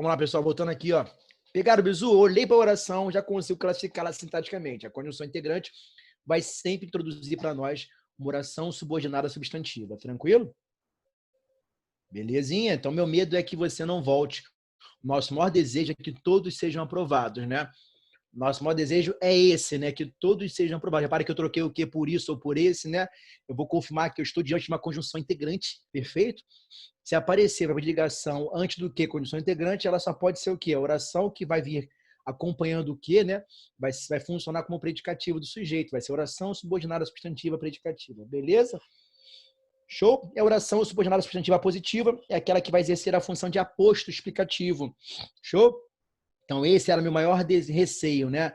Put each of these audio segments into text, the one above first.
Vamos lá, pessoal, voltando aqui, ó. Pegaram o bizu? Olhei para a oração, já consigo classificá-la sintaticamente. A conjunção integrante vai sempre introduzir para nós uma oração subordinada substantiva. Tranquilo? Belezinha? Então, meu medo é que você não volte. Nosso maior desejo é que todos sejam aprovados, né? Nosso maior desejo é esse, né? Que todos sejam aprovados. Repare que eu troquei o que por isso ou por esse, né? Eu vou confirmar que eu estou diante de uma conjunção integrante, perfeito? Se aparecer a ligação antes do que conjunção integrante, ela só pode ser o quê? A oração que vai vir acompanhando o que, né? Vai funcionar como predicativo do sujeito. Vai ser oração subordinada substantiva predicativa. Beleza? Show? E a oração subordinada substantiva positiva é aquela que vai exercer a função de aposto explicativo. Show? Então, esse era o meu maior receio, né?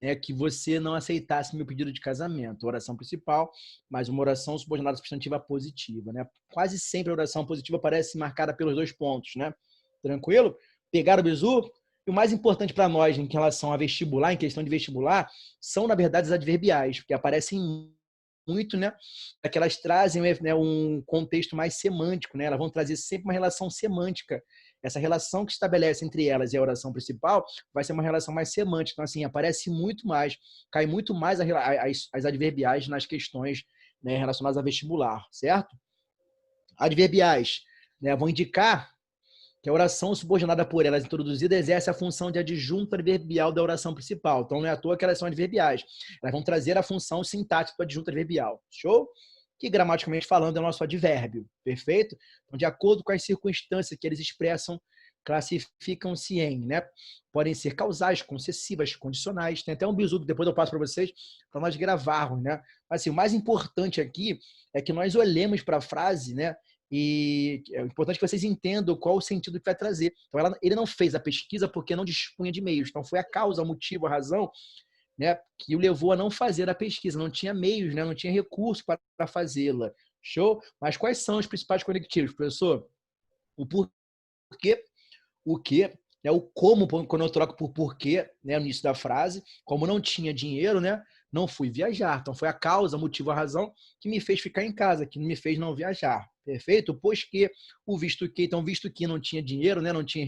É que você não aceitasse meu pedido de casamento. Oração principal, mas uma oração subordinada substantiva positiva, né? Quase sempre a oração positiva parece marcada pelos dois pontos, né? Tranquilo? Pegaram o bizu? E o mais importante para nós em relação a vestibular, em questão de vestibular, são, na verdade, os adverbiais, porque aparecem muito, né? É que elas trazem, né, um contexto mais semântico, né? Elas vão trazer sempre uma relação semântica. Essa relação que estabelece entre elas e a oração principal vai ser uma relação mais semântica. Então, assim, aparece muito mais, cai muito mais as adverbiais nas questões, né, relacionadas a vestibular, certo? Adverbiais, né, vão indicar que a oração subordinada por elas introduzida exerce a função de adjunto adverbial da oração principal. Então, não é à toa que elas são adverbiais. Elas vão trazer a função sintática do adjunto adverbial. Show? Que, gramaticalmente falando, é o nosso advérbio. Perfeito? Então, de acordo com as circunstâncias que eles expressam, classificam-se em, né? Podem ser causais, concessivas, condicionais. Tem até um bizu que depois eu passo para vocês, para nós gravarmos, né? Mas, assim, o mais importante aqui é que nós olhemos para a frase, né? E é importante que vocês entendam qual o sentido que vai trazer. Então, ele não fez a pesquisa porque não dispunha de meios. Então, foi a causa, o motivo, a razão, né, que o levou a não fazer a pesquisa. Não tinha meios, né, não tinha recurso para fazê-la. Show? Mas quais são os principais conectivos, professor? O porquê, o que, né, o como, quando eu troco por porquê, né, no início da frase, como não tinha dinheiro, né, não fui viajar. Então, foi a causa, o motivo, a razão que me fez ficar em casa, que me fez não viajar. Perfeito? Pois que, o visto que, então, visto que não tinha dinheiro, né, não tinha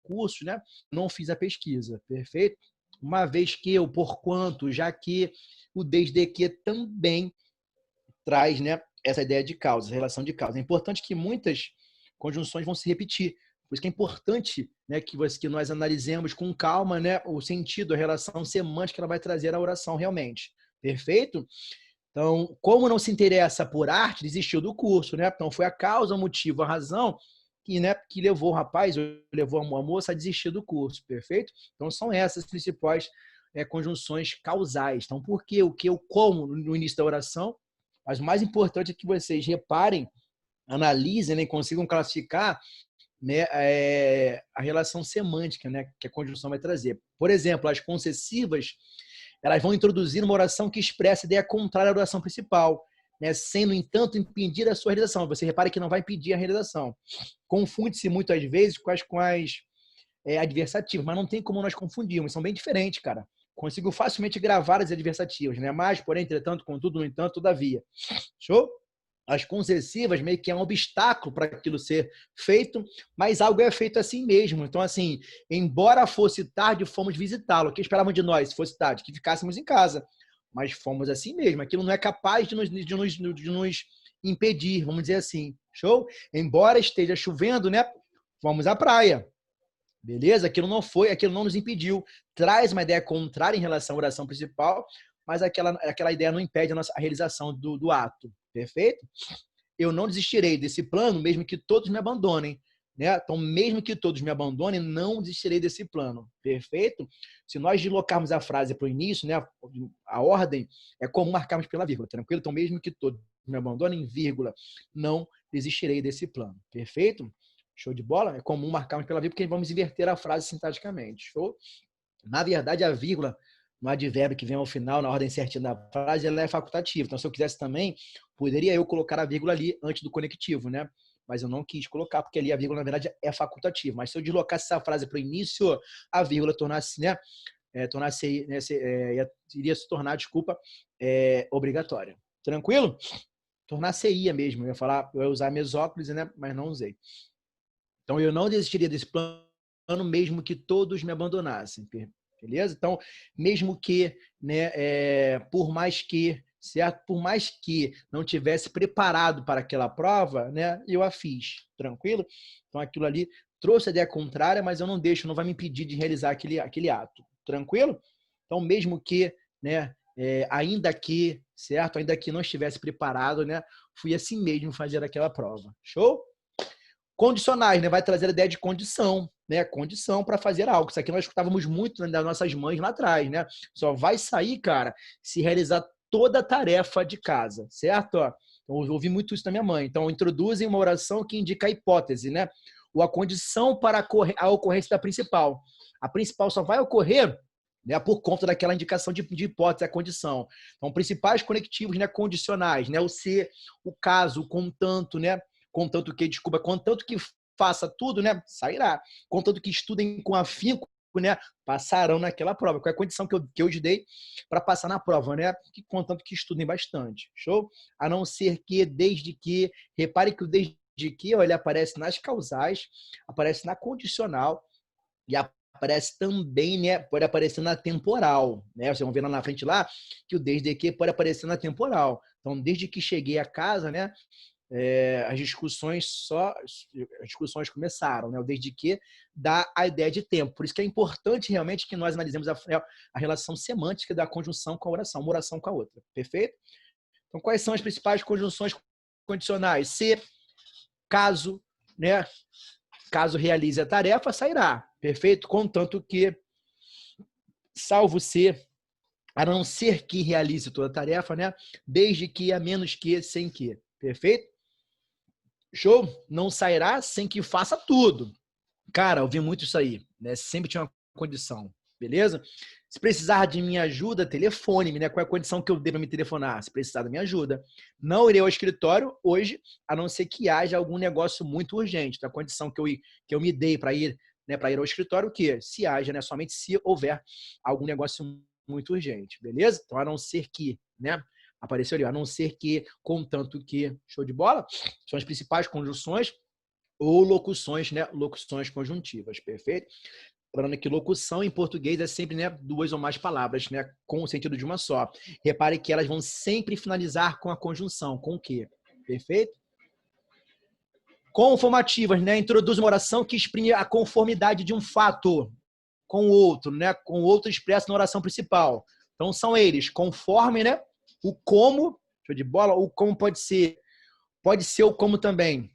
recursos, né, não fiz a pesquisa. Perfeito? Uma vez que, o porquanto, já que, o desde que também traz, né, essa ideia de causa, relação de causa. É importante que muitas conjunções vão se repetir. Por isso que é importante, né, que nós analisemos com calma, né, o sentido, a relação semântica que ela vai trazer à oração realmente. Perfeito? Então, como não se interessa por arte, desistiu do curso, né? Então, foi a causa, o motivo, a razão que, né, que levou o rapaz, levou a moça a desistir do curso, perfeito? Então, são essas as principais conjunções causais. Então, por que, o que, o como no início da oração, mas o mais importante é que vocês reparem, analisem, né, consigam classificar, né, a relação semântica, né, que a conjunção vai trazer. Por exemplo, as concessivas, elas vão introduzir uma oração que expressa a ideia contrária à oração principal, né, sem, no entanto, impedir a sua realização. Você repare que não vai impedir a realização. Confunde-se muitas vezes com as adversativas, mas não tem como nós confundirmos, são bem diferentes, cara. Consigo facilmente gravar as adversativas, né? Mas, porém, entretanto, contudo, no entanto, todavia. Show? As concessivas meio que é um obstáculo para aquilo ser feito, mas algo é feito assim mesmo. Então, assim, embora fosse tarde, fomos visitá-lo. O que esperavam de nós, se fosse tarde? Que ficássemos em casa. Mas fomos assim mesmo. Aquilo não é capaz de nos impedir, vamos dizer assim. Show? Embora esteja chovendo, né? Fomos à praia. Beleza? Aquilo não nos impediu. Traz uma ideia contrária em relação à oração principal, mas aquela ideia não impede a realização do ato. Perfeito? Eu não desistirei desse plano, mesmo que todos me abandonem. Né? Então, mesmo que todos me abandonem, não desistirei desse plano. Perfeito? Se nós deslocarmos a frase para o início, né, a ordem, é comum marcarmos pela vírgula. Tranquilo? Então, mesmo que todos me abandonem, vírgula, não desistirei desse plano. Perfeito? Show de bola? É comum marcarmos pela vírgula, porque vamos inverter a frase sintaticamente. Show? Na verdade, a vírgula no advérbio que vem ao final, na ordem certinha da frase, ela é facultativa. Então, se eu quisesse também, poderia eu colocar a vírgula ali antes do conectivo, né? Mas eu não quis colocar, porque ali a vírgula, na verdade, é facultativa. Mas se eu deslocasse essa frase para o início, a vírgula tornasse, né? Iria se tornar, desculpa, obrigatória. Tranquilo? Tornar-se-ia mesmo. Eu ia usar mesóclise, né? Mas não usei. Então, eu não desistiria desse plano, mesmo que todos me abandonassem. Beleza? Então, mesmo que, né, por mais que, certo? Por mais que não tivesse preparado para aquela prova, né, eu a fiz. Tranquilo? Então, aquilo ali trouxe a ideia contrária, mas eu não deixo, não vai me impedir de realizar aquele ato. Tranquilo? Então, mesmo que, né, ainda que, certo? Ainda que não estivesse preparado, né, fui assim mesmo fazer aquela prova. Show? Condicionais, né? Vai trazer a ideia de condição, né? Condição para fazer algo. Isso aqui nós escutávamos muito, né, das nossas mães lá atrás, né? Só vai sair, cara, se realizar toda a tarefa de casa, certo? Ó, eu ouvi muito isso da minha mãe. Então, introduzem uma oração que indica a hipótese, né? Ou a condição para a ocorrência da principal. A principal só vai ocorrer, né, por conta daquela indicação de hipótese, a condição. Então, principais conectivos, né, condicionais, né? O ser, o caso, o contanto, né? Contanto que, desculpa, contanto que faça tudo, né? Sairá. Contanto que estudem com afinco, né? Passarão naquela prova. Qual é a condição que eu lhes dei para passar na prova, né? Contanto que estudem bastante. Show? A não ser que, desde que, repare que o desde que, ó, ele aparece nas causais, aparece na condicional e aparece também, né? Pode aparecer na temporal, né? Vocês vão ver lá na frente lá que o desde que pode aparecer na temporal. Então, desde que cheguei a casa, né? As discussões começaram, né? Desde que dá a ideia de tempo. Por isso que é importante realmente que nós analisemos a relação semântica da conjunção com a oração, uma oração com a outra. Perfeito? Então, quais são as principais conjunções condicionais? Se, caso, né? Caso realize a tarefa, sairá. Perfeito? Contanto que, salvo se, a não ser que realize toda a tarefa, né? Desde que, a menos que, sem que. Perfeito? Show? Não sairá sem que faça tudo. Cara, eu vi muito isso aí, né? Sempre tinha uma condição, beleza? Se precisar de minha ajuda, telefone-me, né? Qual é a condição que eu devo me telefonar? Se precisar da minha ajuda. Não irei ao escritório hoje, a não ser que haja algum negócio muito urgente. Então, a condição que eu me dei para ir, né, para ir ao escritório, o quê? Se haja, né? Somente se houver algum negócio muito urgente, beleza? Então, a não ser que, né? Apareceu ali, a não ser que, contanto que, show de bola, são as principais conjunções ou locuções, né? Locuções conjuntivas, perfeito? Lembrando que locução em português é sempre, né, duas ou mais palavras, né, com o sentido de uma só. Repare que elas vão sempre finalizar com a conjunção, com o quê? Perfeito? Conformativas, né? Introduz uma oração que exprime a conformidade de um fato com o outro, né? Com o outro expresso na oração principal. Então são eles, conforme, né? O como, show de bola, o como pode ser o como também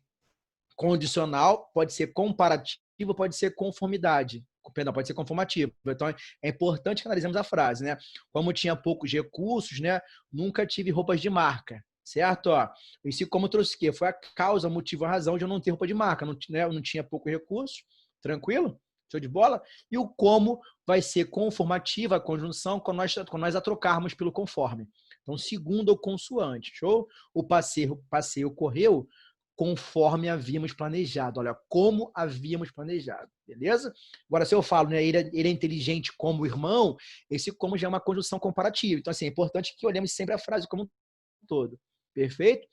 condicional, pode ser comparativo, pode ser conformidade. Perdão, pode ser conformativo. Então, é importante que analisemos a frase, né? Como tinha poucos recursos, né? Nunca tive roupas de marca, certo? Ó, esse como trouxe o quê? Foi a causa, o motivo, a razão de eu não ter roupa de marca. Não, né? Eu não tinha pouco recurso, tranquilo? Show de bola? E o como vai ser conformativa, a conjunção, quando nós a trocarmos pelo conforme. Então, segundo ou consoante, show? O passeio ocorreu conforme havíamos planejado. Olha, como havíamos planejado, beleza? Agora, se eu falo, né, ele é inteligente como o irmão, esse como já é uma conjunção comparativa. Então, assim, é importante que olhemos sempre a frase como um todo. Perfeito?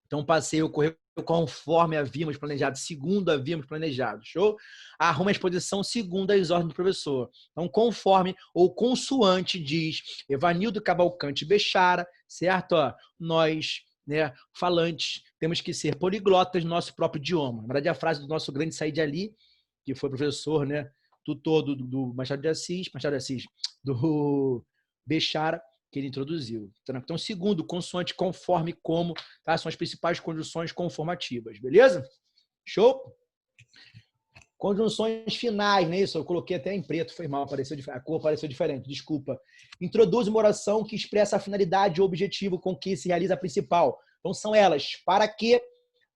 Então, o passeio ocorreu conforme havíamos planejado, segundo havíamos planejado. Show? Arruma a exposição segundo as ordens do professor. Então, conforme ou consoante diz Evanildo Cavalcante Bechara, certo? Ó, nós, né, falantes, temos que ser poliglotas no nosso próprio idioma. Na verdade, a frase do nosso grande Said Ali, que foi professor, né, tutor do Machado de Assis, do Bechara, que ele introduziu. Então, segundo, consoante, conforme, como, tá? São as principais conjunções conformativas, beleza? Show? Conjunções finais, né? Isso, eu coloquei até em preto, foi mal, a cor apareceu diferente, desculpa. Introduz uma oração que expressa a finalidade ou objetivo com que se realiza a principal. Então, são elas, para que,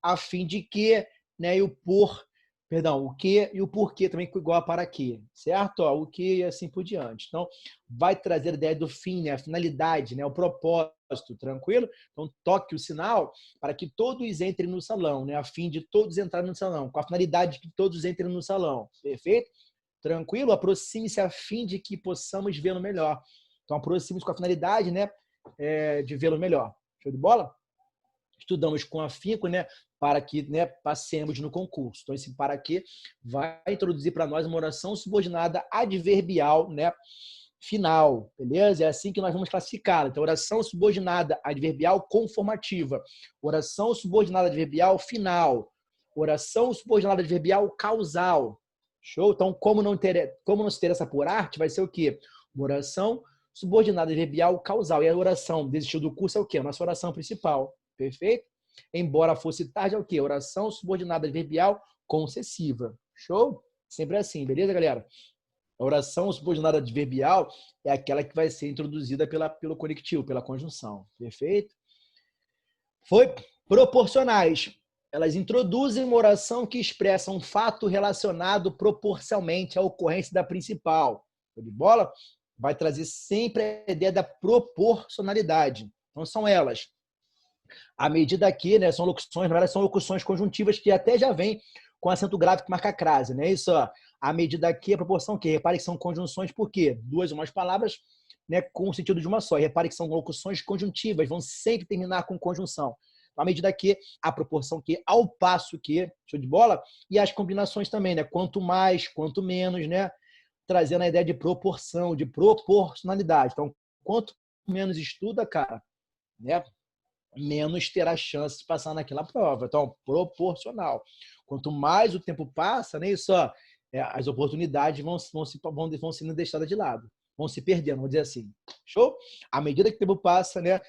a fim de que, né? E o por, perdão, o que e o porquê também igual a para quê, certo? Ó, o que e assim por diante. Então, vai trazer a ideia do fim, né? A finalidade, né? O propósito, tranquilo? Então, toque o sinal para que todos entrem no salão, né? A fim de todos entrarem no salão, com a finalidade de que todos entrem no salão, perfeito? Tranquilo? Aproxime-se a fim de que possamos vê-lo melhor. Então, aproxime-se com a finalidade, né? De vê-lo melhor. Show de bola? estudamos com afinco, né, para que, né, passemos no concurso. Então, esse para que vai introduzir para nós uma oração subordinada adverbial, né, final, beleza? É assim que nós vamos classificá-la. Então, oração subordinada adverbial conformativa, oração subordinada adverbial final, oração subordinada adverbial causal. Show? Então, como não se interessa por arte, vai ser o quê? Uma oração subordinada adverbial causal. E a oração desse estilo do curso é o quê? A nossa oração principal. Perfeito? Embora fosse tarde, é o quê? Oração subordinada adverbial concessiva. Show? Sempre assim, beleza, galera? A oração subordinada adverbial é aquela que vai ser introduzida pelo conectivo, pela conjunção. Perfeito? Foi proporcionais. Elas introduzem uma oração que expressa um fato relacionado proporcionalmente à ocorrência da principal. Show de bola? Vai trazer sempre a ideia da proporcionalidade. Então, são elas. À medida que, né, são locuções, na verdade, são locuções conjuntivas que até já vem com acento grave que marca a crase, né? Isso, ó, à medida que, a proporção que, repare que são conjunções, por quê? Duas ou mais palavras, né, com o sentido de uma só. E repare que são locuções conjuntivas, vão sempre terminar com conjunção. À medida que, a proporção que, ao passo que, show de bola, e as combinações também, né? Quanto mais, quanto menos, né? Trazendo a ideia de proporção, de proporcionalidade. Então, quanto menos estuda, cara, né? Menos terá chance de passar naquela prova. Então, proporcional. Quanto mais o tempo passa, né, isso, ó, as oportunidades vão sendo deixadas de lado, vão se perdendo, vamos dizer assim. Show? À medida que o tempo passa, né,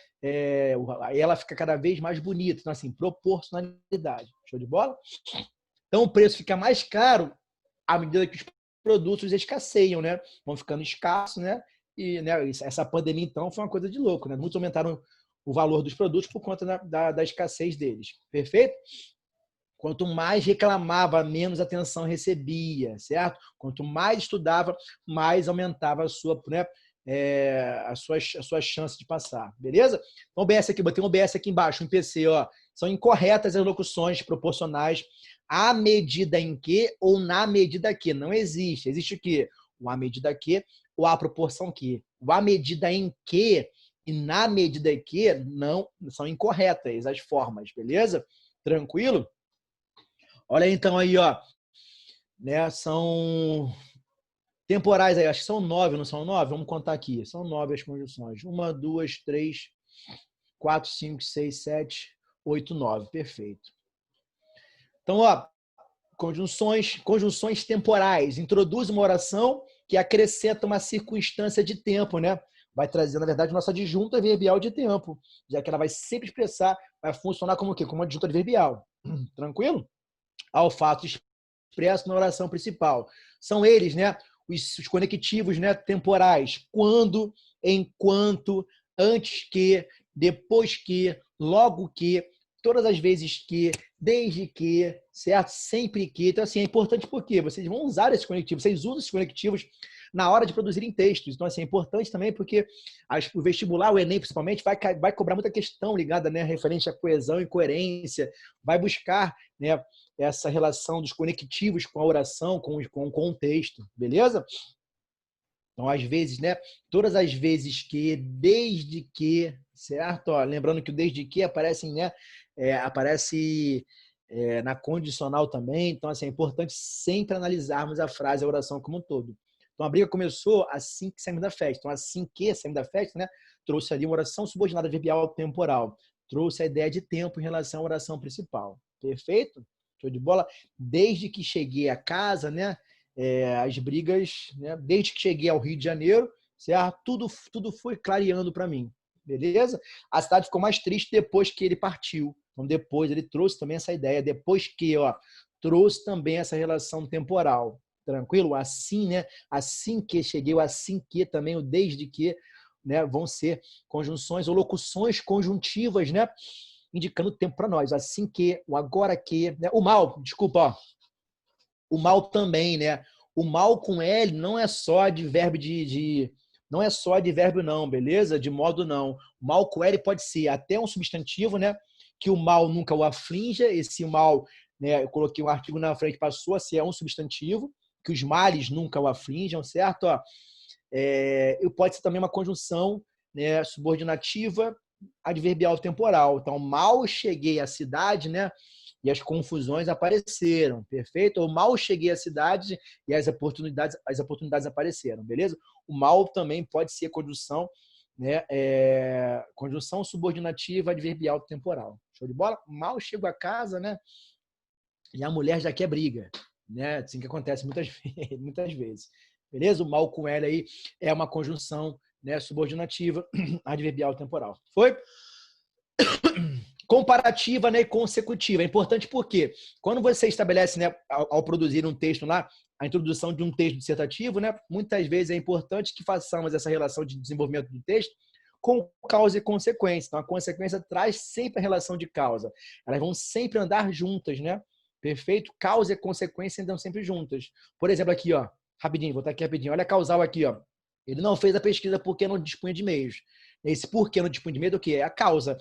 ela fica cada vez mais bonita. Então, assim, proporcionalidade. Show de bola? Então, o preço fica mais caro à medida que os produtos escasseiam, né? Vão ficando escassos, né? E, né, essa pandemia, então, foi uma coisa de louco, né? Muitos aumentaram o valor dos produtos por conta da escassez deles. Perfeito? Quanto mais reclamava, menos atenção recebia, certo? Quanto mais estudava, mais aumentava a sua, né, a sua chance de passar. Beleza? Então, OBS aqui, botei um OBS aqui embaixo, um PC, ó. São incorretas as locuções proporcionais à medida em que ou na medida que. Não existe. Existe o quê? O à medida que ou à proporção que. O à medida em que e na medida que não são incorretas as formas, beleza? Tranquilo? Olha então aí, ó, né? São temporais aí, acho que são 9, não são 9? Vamos contar aqui. São 9 as conjunções. 1, 2, 3, 4, 5, 6, 7, 8, 9. Perfeito. Então, ó, conjunções temporais. Introduz uma oração que acrescenta uma circunstância de tempo, né? Vai trazer, na verdade, nossa adjunta adverbial de tempo, já que ela vai sempre expressar, vai funcionar como o quê? Como uma adjunta adverbial. Tranquilo? Ao fato expresso na oração principal. São eles, né? Os conectivos, né, temporais. Quando, enquanto, antes que, depois que, logo que, todas as vezes que, desde que, certo? Sempre que. Então, assim, é importante porque vocês vão usar esses conectivos, vocês usam esses conectivos na hora de produzirem textos. Então, assim, é importante também porque o vestibular, o Enem principalmente, vai cobrar muita questão ligada, né, referente à coesão e coerência, vai buscar, né, essa relação dos conectivos com a oração, com o contexto, beleza? Então, às vezes, né, todas as vezes que, desde que, certo? Ó, lembrando que o desde que aparece, né, aparece na condicional também. Então, assim, é importante sempre analisarmos a frase, a oração como um todo. Então, a briga começou assim que saímos da festa. Então, assim que saímos da festa, né, trouxe ali uma oração subordinada adverbial temporal. Trouxe a ideia de tempo em relação à oração principal. Perfeito? Show de bola? Desde que cheguei a casa, né, as brigas, né, desde que cheguei ao Rio de Janeiro, certo? Tudo foi clareando para mim. Beleza? A cidade ficou mais triste depois que ele partiu. Então, depois ele trouxe também essa ideia. Depois que, ó, trouxe também essa relação temporal. Tranquilo? Assim, né? Assim que cheguei, o assim que também, o desde que, né? Vão ser conjunções ou locuções conjuntivas, né? Indicando o tempo para nós. Assim que, o agora que, né? O mal, desculpa, ó. O mal também, né? O mal com L não é só de verbo não é só de verbo não, beleza? De modo não. O mal com L pode ser até um substantivo, né? Que o mal nunca o aflinja. Esse mal, né? Eu coloquei um artigo na frente, passou a ser um substantivo, que os males nunca o aflinjam, certo? Ó, pode ser também uma conjunção, né, subordinativa adverbial temporal. Então, mal cheguei à cidade, né? E as confusões apareceram, perfeito? Ou mal cheguei à cidade e as oportunidades apareceram, beleza? O mal também pode ser conjunção, né? Conjunção subordinativa adverbial temporal. Show de bola? Mal chego a casa, né? E a mulher já quer briga, né? Assim que acontece muitas vezes. Beleza? O mal com ela aí é uma conjunção, né, subordinativa adverbial temporal. Foi? Comparativa, né, e consecutiva. É importante porque quando você estabelece, né, ao produzir um texto lá, a introdução de um texto dissertativo, né, muitas vezes é importante que façamos essa relação de desenvolvimento do texto com causa e consequência. Então, a consequência traz sempre a relação de causa. Elas vão sempre andar juntas, né? Perfeito? Causa e consequência andam sempre juntas. Por exemplo, aqui, ó, rapidinho, vou estar aqui rapidinho. Olha a causal aqui, ó. Ele não fez a pesquisa porque não dispunha de meios. Esse porquê não dispunha de meio do que é a causa.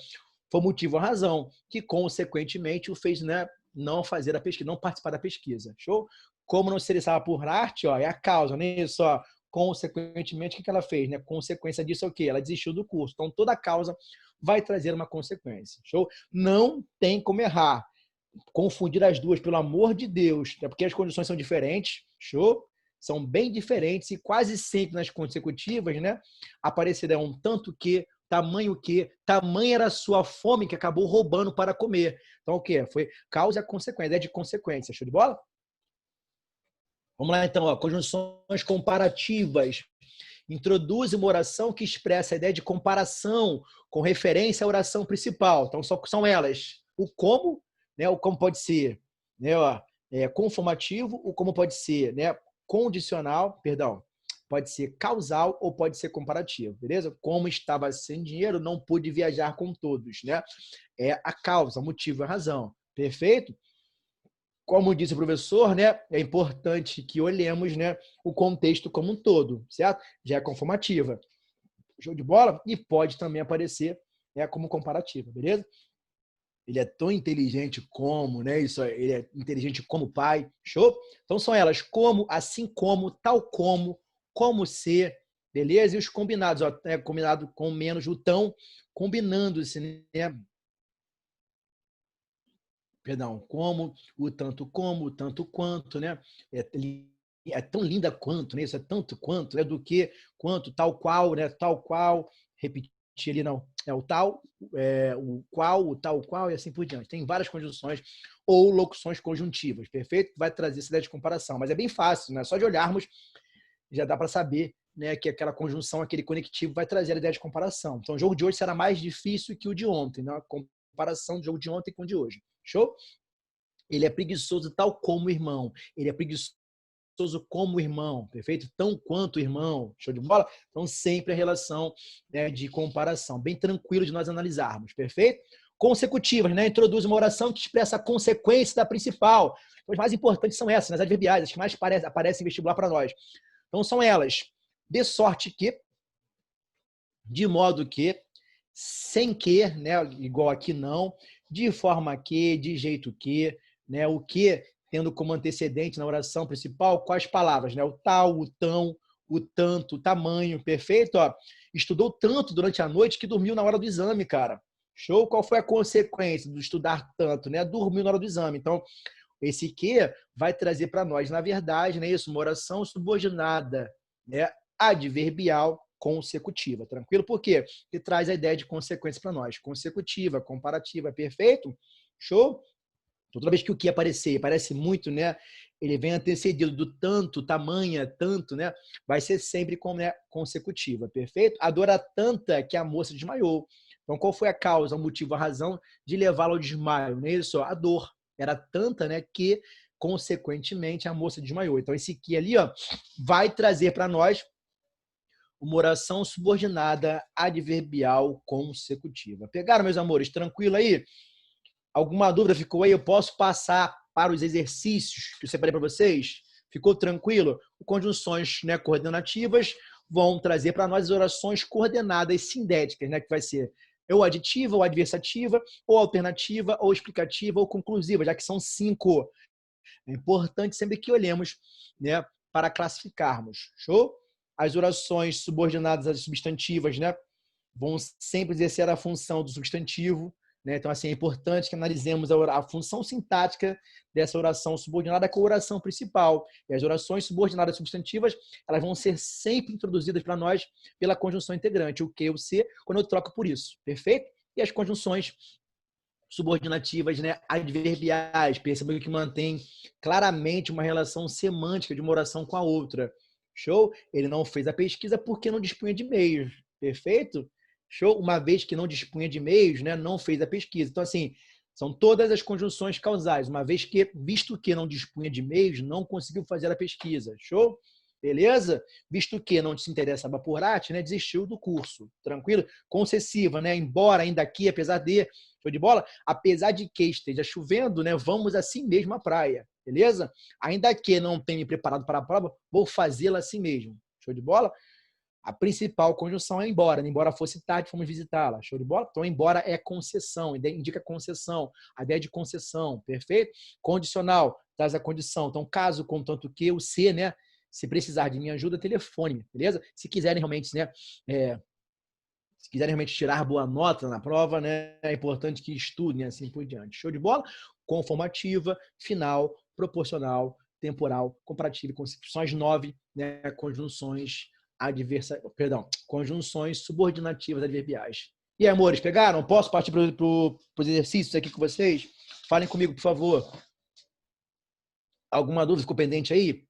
Foi o motivo, a razão, que consequentemente o fez, né, não fazer a pesquisa, não participar da pesquisa. Show? Como não se interessava por arte, ó, é a causa, não é isso? Ó. Consequentemente, o que ela fez? Né? Consequência disso é o quê? Ela desistiu do curso. Então, toda causa vai trazer uma consequência. Show? Não tem como errar. Confundir as duas, pelo amor de Deus, é porque as condições são diferentes. Show? São bem diferentes e quase sempre nas consecutivas, né? Aparecerão tanto que, tamanho era a sua fome que acabou roubando para comer. Então, o que? Foi causa e consequência, é de consequência. Show de bola? Vamos lá, então, ó, conjunções comparativas. Introduz uma oração que expressa a ideia de comparação com referência à oração principal. Então, são elas. O como, né? O como pode ser, né? Ó, conformativo, o como pode ser, né? Condicional, perdão, pode ser causal ou pode ser comparativo, beleza? Como estava sem dinheiro, não pude viajar com todos, né? É a causa, o motivo, a razão. Perfeito? Como disse o professor, né, é importante que olhemos, né, o contexto como um todo, certo? Já é conformativa. Show de bola? E pode também aparecer, né, como comparativa, beleza? Ele é tão inteligente como, né? Isso, ele é inteligente como pai. Show? Então são elas como, assim como ser, beleza? E os combinados, ó, combinado com menos o tão, combinando-se, né? Perdão, como, o tanto quanto, né? É, é tão linda quanto, né? Isso é tanto quanto, é do que, quanto, tal qual, né? Tal qual, repetir ali não, é o tal, o qual, o tal qual e assim por diante. Tem várias conjunções ou locuções conjuntivas, perfeito? Vai trazer essa ideia de comparação, mas é bem fácil, né? Só de olharmos já dá para saber, né, que aquela conjunção, aquele conectivo vai trazer a ideia de comparação. Então, o jogo de hoje será mais difícil que o de ontem, né? A comparação do jogo de ontem com o de hoje. Show? Ele é preguiçoso tal como o irmão. Ele é preguiçoso como o irmão, perfeito? Tão quanto o irmão. Show de bola? Então, sempre a relação, né, de comparação. Bem tranquilo de nós analisarmos, perfeito? Consecutivas, né? Introduz uma oração que expressa a consequência da principal. As mais importantes são essas, né? As adverbiais, as que mais aparecem em vestibular para nós. Então, são elas. De sorte que, de modo que, sem que, né? Igual aqui não, de forma que, de jeito que, né? O que tendo como antecedente na oração principal quais palavras, né? O tal, o tão, o tanto, o tamanho, perfeito? Ó, estudou tanto durante a noite que dormiu na hora do exame, cara. Show? Qual foi a consequência do estudar tanto, né? Dormiu na hora do exame. Então, esse que vai trazer para nós, na verdade, né, isso, uma oração subordinada, né, adverbial consecutiva, tranquilo? Por quê? Porque traz a ideia de consequência para nós. Consecutiva, comparativa, perfeito? Show? Toda vez que o que aparecer, parece muito, né? Ele vem antecedido do tanto, tamanha, tanto, né? Vai ser sempre com, né, consecutiva, perfeito? A dor era tanta que a moça desmaiou. Então, qual foi a causa, o motivo, a razão de levá-la ao desmaio? Não é isso? A dor era tanta, né, que consequentemente a moça desmaiou. Então, esse que ali, ó, vai trazer para nós uma oração subordinada adverbial consecutiva. Pegaram, meus amores? Tranquilo aí? Alguma dúvida ficou aí? Eu posso passar para os exercícios que eu separei para vocês? Ficou tranquilo? Conjunções, né, coordenativas vão trazer para nós orações coordenadas sindéticas, né, que vai ser ou aditiva, ou adversativa, ou alternativa, ou explicativa, ou conclusiva, já que são 5. É importante sempre que olhemos, né, para classificarmos. Show? As orações subordinadas às substantivas, né, vão sempre exercer a função do substantivo, né? Então, assim, é importante que analisemos a função sintática dessa oração subordinada com a oração principal. E as orações subordinadas substantivas, elas vão ser sempre introduzidas para nós pela conjunção integrante, o que, o se, quando eu troco por isso, perfeito? E as conjunções subordinativas, né, adverbiais, percebam que mantém claramente uma relação semântica de uma oração com a outra. Show? Ele não fez a pesquisa porque não dispunha de meios. Perfeito? Show? Uma vez que não dispunha de meios, né, não fez a pesquisa. Então, assim, são todas as conjunções causais. Uma vez que, visto que não dispunha de meios, não conseguiu fazer a pesquisa. Show? Beleza? Visto que não se interessava por arte, né, desistiu do curso. Tranquilo? Concessiva, né? Embora ainda aqui, apesar de show de bola? Apesar de que esteja chovendo, né, vamos assim mesmo à praia, beleza? Ainda que não tenha me preparado para a prova, vou fazê-la assim mesmo. Show de bola? A principal conjunção é embora. Embora fosse tarde, fomos visitá-la. Show de bola? Então, embora é concessão, indica concessão. A ideia de concessão, perfeito? Condicional, traz a condição. Então, caso, contanto que, o se, né? Se precisar de minha ajuda, telefone, beleza? Se quiserem realmente, né? Se quiserem realmente tirar boa nota na prova, né, é importante que estudem assim por diante. Show de bola? Conformativa, final, proporcional, temporal, comparativa e concepção. São as 9, né, conjunções conjunções subordinativas adverbiais. E aí, amores, pegaram? Posso partir para os exercícios aqui com vocês? Falem comigo, por favor. Alguma dúvida ficou pendente aí?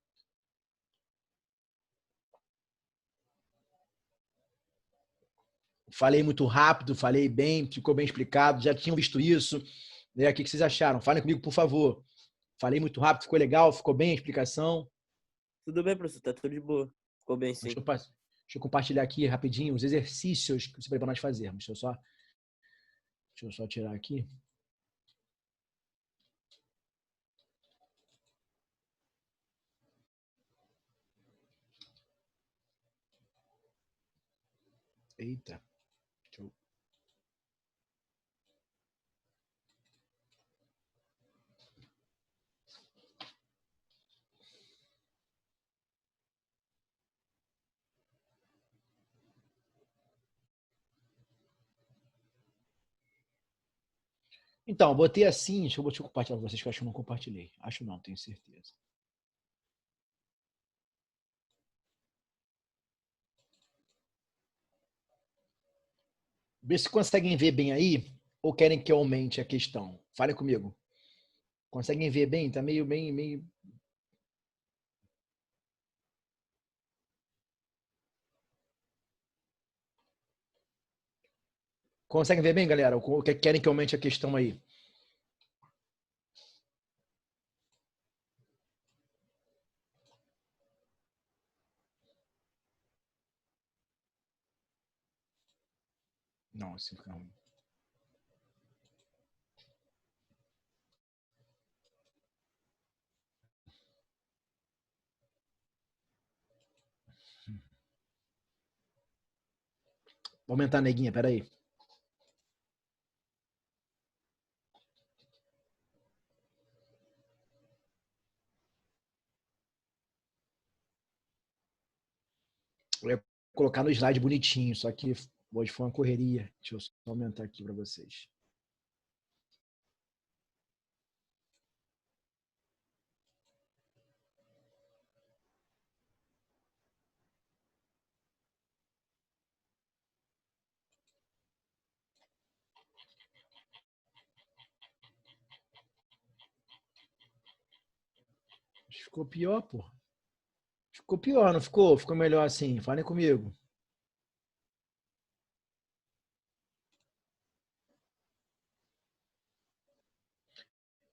Falei muito rápido, falei bem, ficou bem explicado, já tinham visto isso. Né? O que vocês acharam? Falem comigo, por favor. Falei muito rápido, ficou legal, ficou bem a explicação. Tudo bem, professor, tá tudo de boa. Ficou bem, sim. Deixa eu compartilhar aqui rapidinho os exercícios que você vai para nós fazermos. Deixa eu só tirar aqui. Eita. Deixa eu... Então, botei assim, deixa eu compartilhar com vocês, que eu acho que eu não compartilhei. Acho não, tenho certeza. Vê se conseguem ver bem aí, ou querem que eu aumente a questão. Falem comigo. Conseguem ver bem? Tá meio... Conseguem ver bem, galera? Ou querem que eu aumente a questão aí? Não, assim fica ruim. Vou aumentar a neguinha, peraí. Eu ia colocar no slide bonitinho, só que hoje foi uma correria. Deixa eu só aumentar aqui para vocês. Ficou pior, pô. Ficou pior, não ficou? Ficou melhor assim. Falem comigo.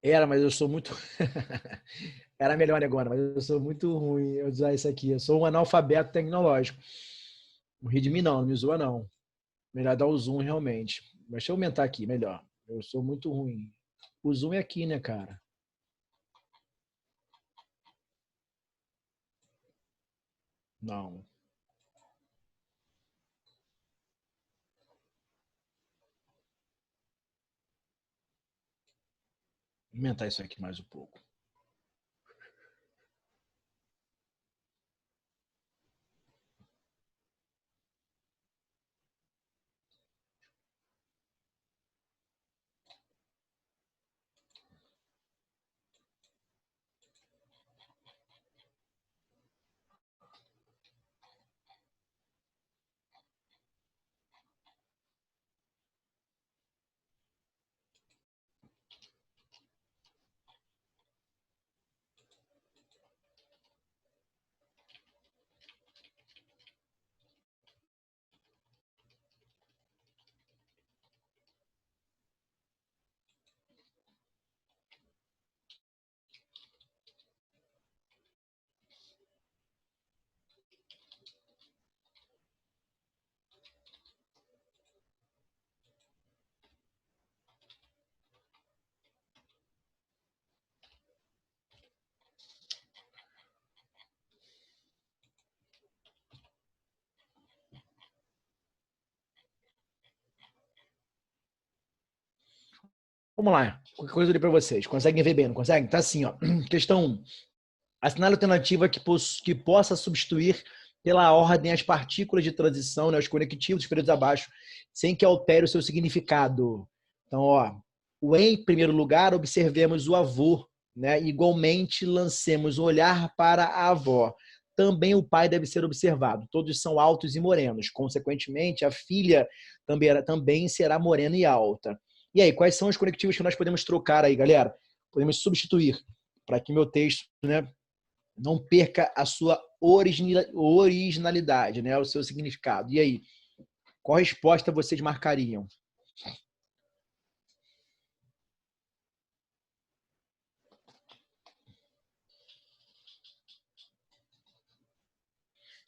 Era, mas eu sou muito. Era melhor agora, mas eu sou muito ruim em usar isso aqui. Eu sou um analfabeto tecnológico. Não ri de mim, não me zoa, não. Melhor dar o zoom realmente. Mas deixa eu aumentar aqui, melhor. Eu sou muito ruim. O zoom é aqui, né, cara? Não. Vou aumentar isso aqui mais um pouco. Vamos lá. Qualquer coisa eu li para vocês. Conseguem ver bem, não conseguem? Tá assim, ó. Questão 1. Assinale alternativa que possa substituir pela ordem as partículas de transição, né, os conectivos, os períodos abaixo, sem que altere o seu significado. Então, ó, o em primeiro lugar, observemos o avô, né? Igualmente, lancemos o olhar para a avó. Também o pai deve ser observado. Todos são altos e morenos. Consequentemente, a filha também será morena e alta. E aí, quais são os conectivos que nós podemos trocar aí, galera? Podemos substituir para que meu texto, né, não perca a sua originalidade, né, o seu significado. E aí, qual resposta vocês marcariam?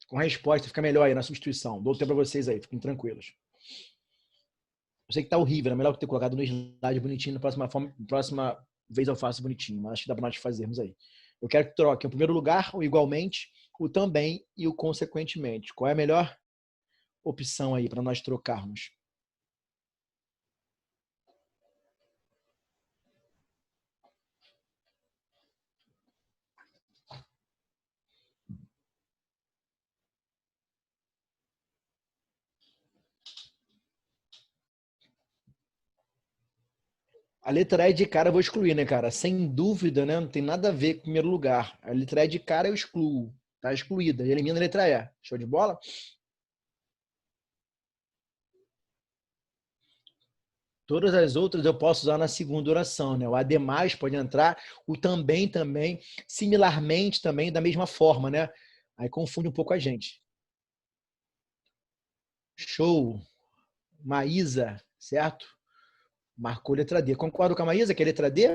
Com a resposta fica melhor aí na substituição. Dou o tempo para vocês aí, fiquem tranquilos. Eu sei que tá horrível, é melhor ter colocado no slide bonitinho, próxima vez eu faço bonitinho, mas acho que dá para nós fazermos aí. Eu quero que troquem o primeiro lugar, o igualmente, o também e o consequentemente. Qual é a melhor opção aí para nós trocarmos? A letra E de cara eu vou excluir, né, cara? Sem dúvida, né? Não tem nada a ver com o primeiro lugar. A letra E de cara eu excluo. Tá excluída. Elimina a letra E. Show de bola? Todas as outras eu posso usar na segunda oração, né? O ademais pode entrar, o também, similarmente também, da mesma forma, né? Aí confunde um pouco a gente. Show. Maísa, certo? Marcou letra D. Concordo com a Maísa que é letra D?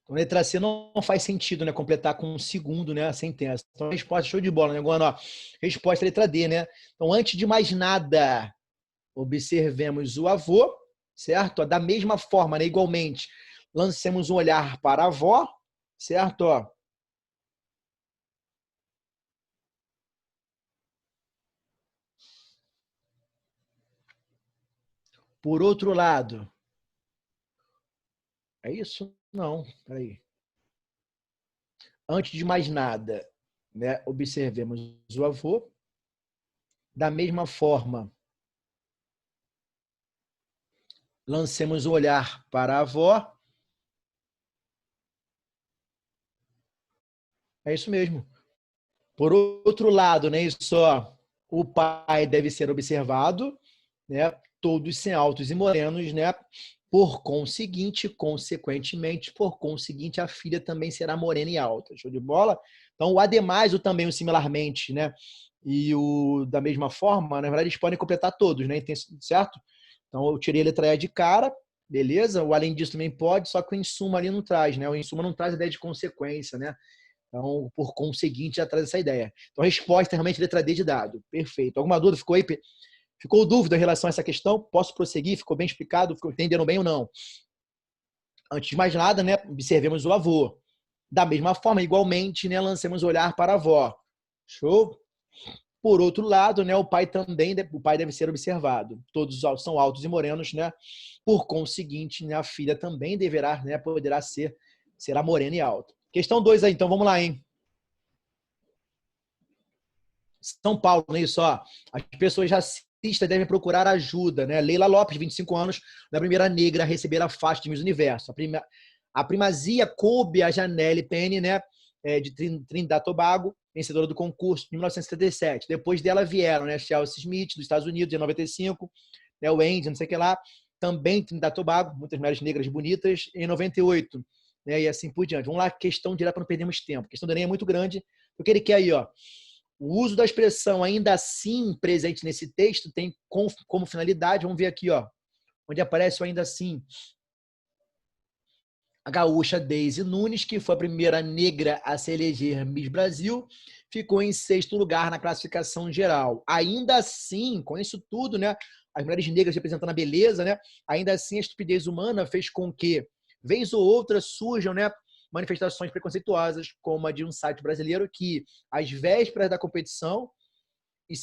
Então, letra C não faz sentido, né? Completar com um segundo, né? A sentença. Então, resposta, show de bola, né, Guano? Ó, resposta letra D, né? Então, antes de mais nada, observemos o avô, certo? Da mesma forma, né? Igualmente, lancemos um olhar para a avó, certo? Ó. Por outro lado, é isso? Não, peraí. Antes de mais nada, né? Observemos o avô. Da mesma forma, lancemos um olhar para a avó. É isso mesmo. Por outro lado, né, só o pai deve ser observado, né, todos sem altos e morenos, né, por conseguinte, consequentemente, por conseguinte, a filha também será morena e alta. Show de bola? Então, o ademais, o também, o similarmente, né, e o da mesma forma, na verdade, eles podem completar todos, né, certo? Então, eu tirei a letra E de cara, beleza? O além disso também pode, só que o insumo ali não traz, né? O insumo não traz a ideia de consequência, né? Então, por conseguinte, já traz essa ideia. Então, a resposta é realmente letra D de dado. Perfeito. Alguma dúvida? Ficou aí? Ficou dúvida em relação a essa questão? Posso prosseguir? Ficou bem explicado? Ficou entendendo bem ou não? Antes de mais nada, né, observemos o avô. Da mesma forma, igualmente, né, lancemos o olhar para a avó. Show? Por outro lado, né, o pai deve ser observado. Todos são altos e morenos, né? Por conseguinte, né, a filha também deverá, né, será morena e alta. Questão 2 aí, então vamos lá, hein? São Paulo, não é isso? Ó. As pessoas racistas devem procurar ajuda, né? Leila Lopes, 25 anos, na primeira negra a receber a faixa de Miss Universo. A primazia coube a Janelle Penny, né? De Trinidad e Tobago, vencedora do concurso de 1977. Depois dela vieram, né? Chelsea Smith, dos Estados Unidos, em 95, né? O Andy, não sei o que lá, também Trinidad e Tobago, muitas mulheres negras bonitas, em 98, né? E assim por diante. Vamos lá, questão direta para não perdermos tempo. A questão do Enem é muito grande. O que ele quer aí, ó? O uso da expressão ainda assim presente nesse texto tem como finalidade, vamos ver aqui, ó, onde aparece o ainda assim. A gaúcha Daisy Nunes, que foi a primeira negra a se eleger Miss Brasil, ficou em sexto lugar na classificação geral. Ainda assim, com isso tudo, né, as mulheres negras representando a beleza, né, ainda assim a estupidez humana fez com que, vez ou outra, surjam, né, manifestações preconceituosas, como a de um site brasileiro que, às vésperas da competição, e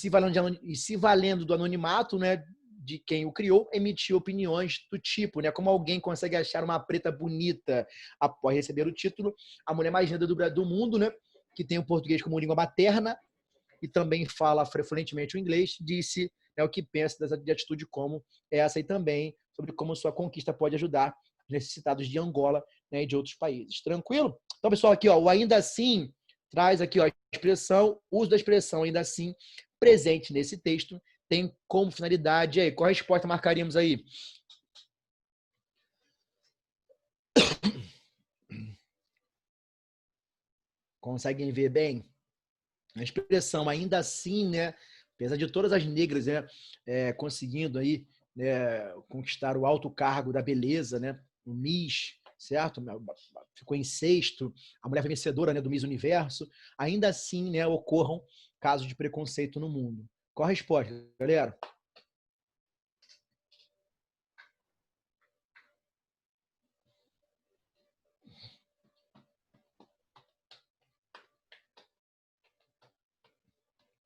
se valendo do anonimato, né, de quem o criou, emitir opiniões do tipo, né, como alguém consegue achar uma preta bonita após receber o título, a mulher mais linda do mundo, né, que tem o português como língua materna e também fala fluentemente o inglês, disse, né, o que pensa de atitude como essa e também sobre como sua conquista pode ajudar os necessitados de Angola, né, e de outros países. Tranquilo? Então, pessoal, aqui, ó, o ainda assim traz aqui, ó, a expressão, uso da expressão ainda assim presente nesse texto tem como finalidade aí. Qual a resposta marcaríamos aí? Conseguem ver bem? A expressão ainda assim, né? Apesar de todas as negras, né, conseguindo aí, né, conquistar o alto cargo da beleza, né? O Miss, certo? Ficou em sexto, a mulher vencedora, né, do Miss Universo. Ainda assim, né, ocorram casos de preconceito no mundo. Qual a resposta, galera?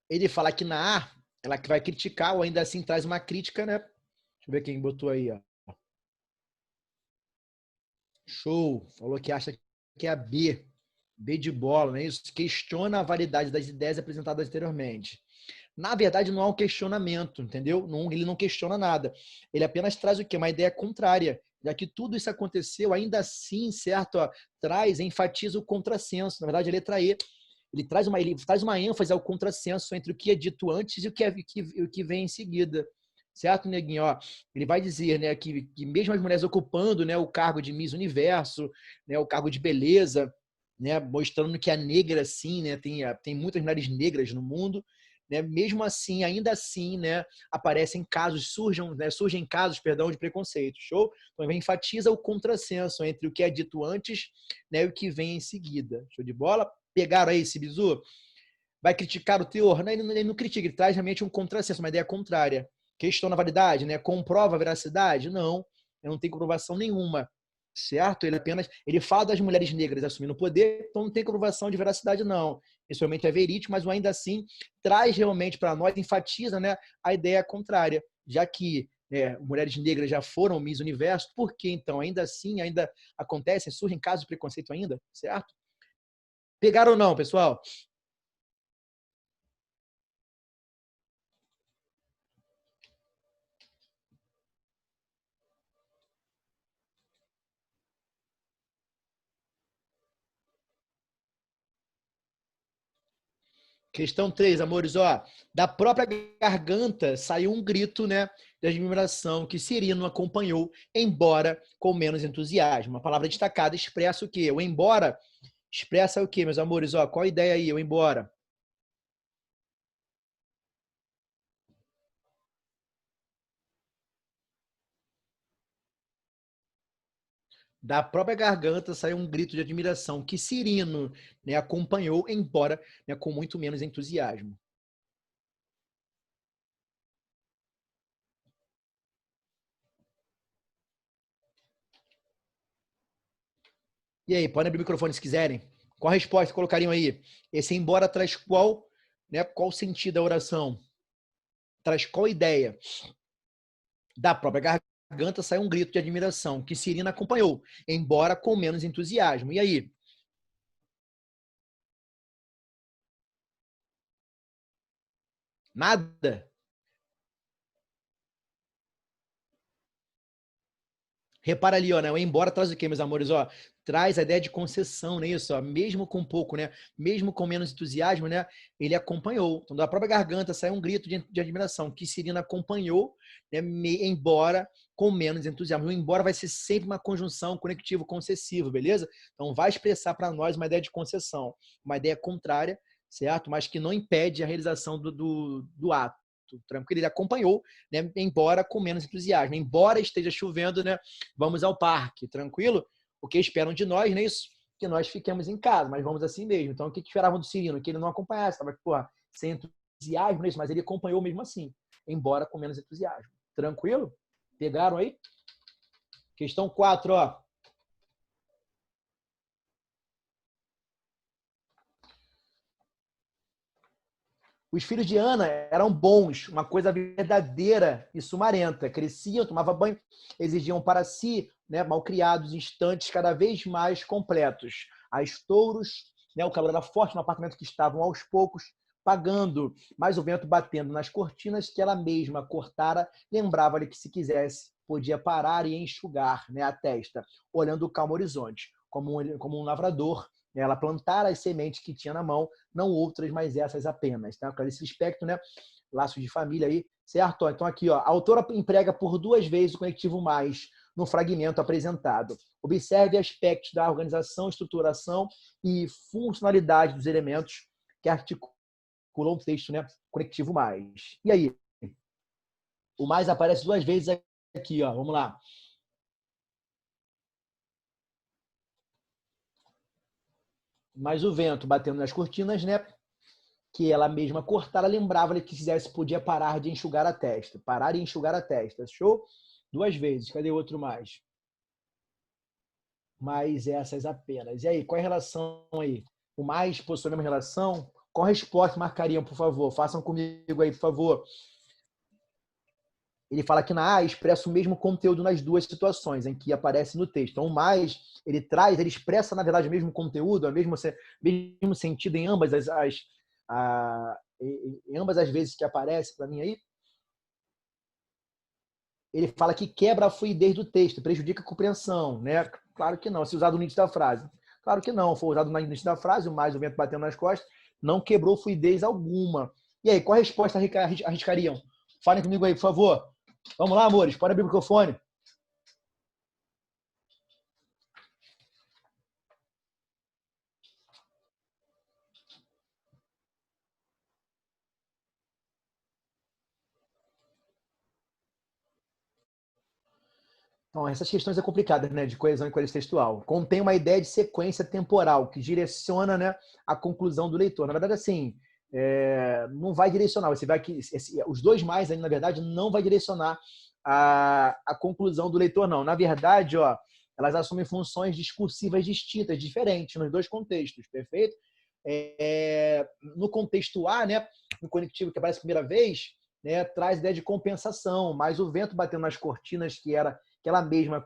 Ele fala que na A, ela vai criticar, ou ainda assim traz uma crítica, né? Deixa eu ver quem botou aí, ó. Show. Falou que acha que é a B. B de bola, não é isso? Questiona a validade das ideias apresentadas anteriormente. Na verdade, não há um questionamento, entendeu? Não, ele não questiona nada. Ele apenas traz o quê? Uma ideia contrária. Já que tudo isso aconteceu, ainda assim, certo? Ó, traz, enfatiza o contrassenso. Na verdade, a letra E. Ele traz uma ênfase ao contrassenso entre o que é dito antes e o que vem em seguida. Certo, neguinho? Ó, ele vai dizer, né, que mesmo as mulheres ocupando, né, o cargo de Miss Universo, né, o cargo de beleza, né, mostrando que a negra, sim, né, tem muitas mulheres negras no mundo, né, mesmo assim, ainda assim, né, aparecem casos, surgem casos, perdão, de preconceito. Show? Então, ele enfatiza o contrassenso entre o que é dito antes, né, e o que vem em seguida. Show de bola? Pegaram aí esse bizu? Vai criticar o teor? Não, ele não critica, ele traz realmente um contrassenso, uma ideia contrária. Questão da validade, né? Comprova a veracidade? Não, não tem comprovação nenhuma, certo? Ele fala das mulheres negras assumindo o poder, então não tem comprovação de veracidade, não. Isso realmente é verídico, mas ainda assim traz realmente para nós, enfatiza, né, a ideia contrária, já que mulheres negras já foram Miss Universo, por que então ainda assim ainda acontecem, surgem casos de preconceito ainda, certo? Pegaram ou não, pessoal? Questão 3, amores, ó. Da própria garganta saiu um grito, né, de admiração que Cirino acompanhou, embora com menos entusiasmo. Uma palavra destacada expressa o quê? O embora expressa o quê, meus amores? Ó, qual a ideia aí? O embora. Da própria garganta saiu um grito de admiração que Cirino, né, acompanhou, embora, né, com muito menos entusiasmo. E aí, podem abrir o microfone se quiserem. Qual a resposta que colocariam aí? Esse embora traz qual, né, qual sentido da oração? Traz qual ideia? Da própria garganta saiu um grito de admiração que Cirina acompanhou, embora com menos entusiasmo. E aí? Nada? Repara ali, ó, né? O embora traz o quê, meus amores? Ó, traz a ideia de concessão, não é isso? Ó, mesmo com pouco, né? Mesmo com menos entusiasmo, né? Ele acompanhou. Então, da própria garganta saiu um grito de admiração que Cirina acompanhou, né? Embora com menos entusiasmo. O embora vai ser sempre uma conjunção conectivo concessivo, beleza? Então, vai expressar para nós uma ideia de concessão, uma ideia contrária, certo? Mas que não impede a realização do ato. Tranquilo, ele acompanhou, né? Embora com menos entusiasmo, embora esteja chovendo, né? Vamos ao parque, tranquilo? O que esperam de nós, não é isso? Que nós fiquemos em casa, mas vamos assim mesmo. Então, o que esperavam do Cirino? Que ele não acompanhasse, estava, sem entusiasmo, não é isso? Mas ele acompanhou mesmo assim, embora com menos entusiasmo. Tranquilo? Pegaram aí? Questão 4, ó. Os filhos de Ana eram bons, uma coisa verdadeira e sumarenta. Cresciam, tomavam banho, exigiam para si, né, malcriados, instantes cada vez mais completos. As touros, né, o calor era forte no apartamento que estavam aos poucos pagando, mas o vento batendo nas cortinas que ela mesma cortara, lembrava-lhe que se quisesse podia parar e enxugar, né, a testa, olhando o calmo horizonte, como um lavrador. Ela plantara as sementes que tinha na mão, não outras, mas essas apenas. Tá? Clarice Lispector, né? Laços de família aí, certo? Então aqui, ó, a autora emprega por 2 vezes o conectivo mais no fragmento apresentado. Observe aspectos da organização, estruturação e funcionalidade dos elementos que articulam o texto, né? Conectivo mais. E aí? O mais aparece 2 vezes aqui, ó. Vamos lá. Mas o vento batendo nas cortinas, né? Que ela mesma cortara, lembrava-lhe que quisesse podia parar de enxugar a testa. Parar e enxugar a testa. Show? 2 vezes. Cadê o outro mais? Mais essas apenas. E aí, qual é a relação aí? O mais possui a mesma relação? Qual resposta marcariam, por favor? Façam comigo aí, por favor. Ele fala que na A expressa o mesmo conteúdo nas duas situações em que aparece no texto. Então, o mais, ele expressa, na verdade, o mesmo conteúdo, o mesmo sentido em ambas em ambas as vezes que aparece para mim aí. Ele fala que quebra a fluidez do texto, prejudica a compreensão, né? Claro que não, se usado no início da frase. Claro que não, foi usado no início da frase, o mais o vento batendo nas costas, não quebrou fluidez alguma. E aí, qual a resposta arriscariam? Falem comigo aí, por favor. Vamos lá, amores, pode abrir o microfone. Então, essas questões é complicadas, né, de coesão e coerência textual. Contém uma ideia de sequência temporal que direciona, né, a conclusão do leitor. Na verdade, assim, não vai direcionar. Você vai que os 2 mais, aí, na verdade, não vai direcionar a conclusão do leitor, não. Na verdade, ó, elas assumem funções discursivas distintas, diferentes nos 2 contextos, perfeito? No contexto A, né, no conectivo que aparece a primeira vez, né, traz ideia de compensação, mas o vento batendo nas cortinas que ela mesma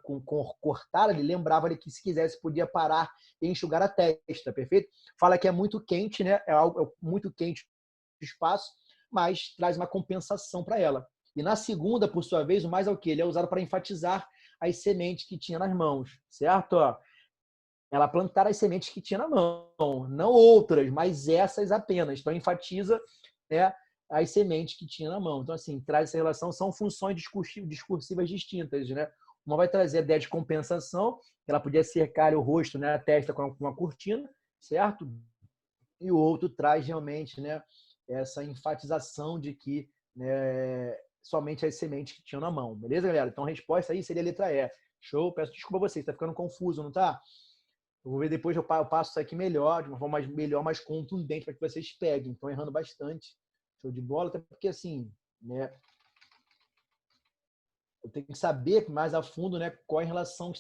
cortara, ele lembrava-lhe que se quisesse podia parar e enxugar a testa, perfeito? Fala que é muito quente, né? É muito quente o espaço, mas traz uma compensação para ela. E na segunda, por sua vez, o mais é o que? Ele é usado para enfatizar as sementes que tinha nas mãos, certo? Ela plantara as sementes que tinha na mão, não outras, mas essas apenas. Então, enfatiza, né, as sementes que tinha na mão. Então, assim, traz essa relação, são funções discursivas distintas, né? Uma vai trazer a ideia de compensação, ela podia cercar o rosto, né, a testa com uma cortina, certo? E o outro traz realmente, né, essa enfatização de que, né, somente as sementes que tinham na mão. Beleza, galera? Então, a resposta aí seria a letra E. Show? Peço desculpa a vocês, está ficando confuso, não tá? Eu vou ver depois, eu passo isso aqui melhor, de uma forma melhor, mais contundente, para que vocês peguem. Estão errando bastante. Show de bola, até porque, assim, né, eu tenho que saber mais a fundo, né, qual é a relação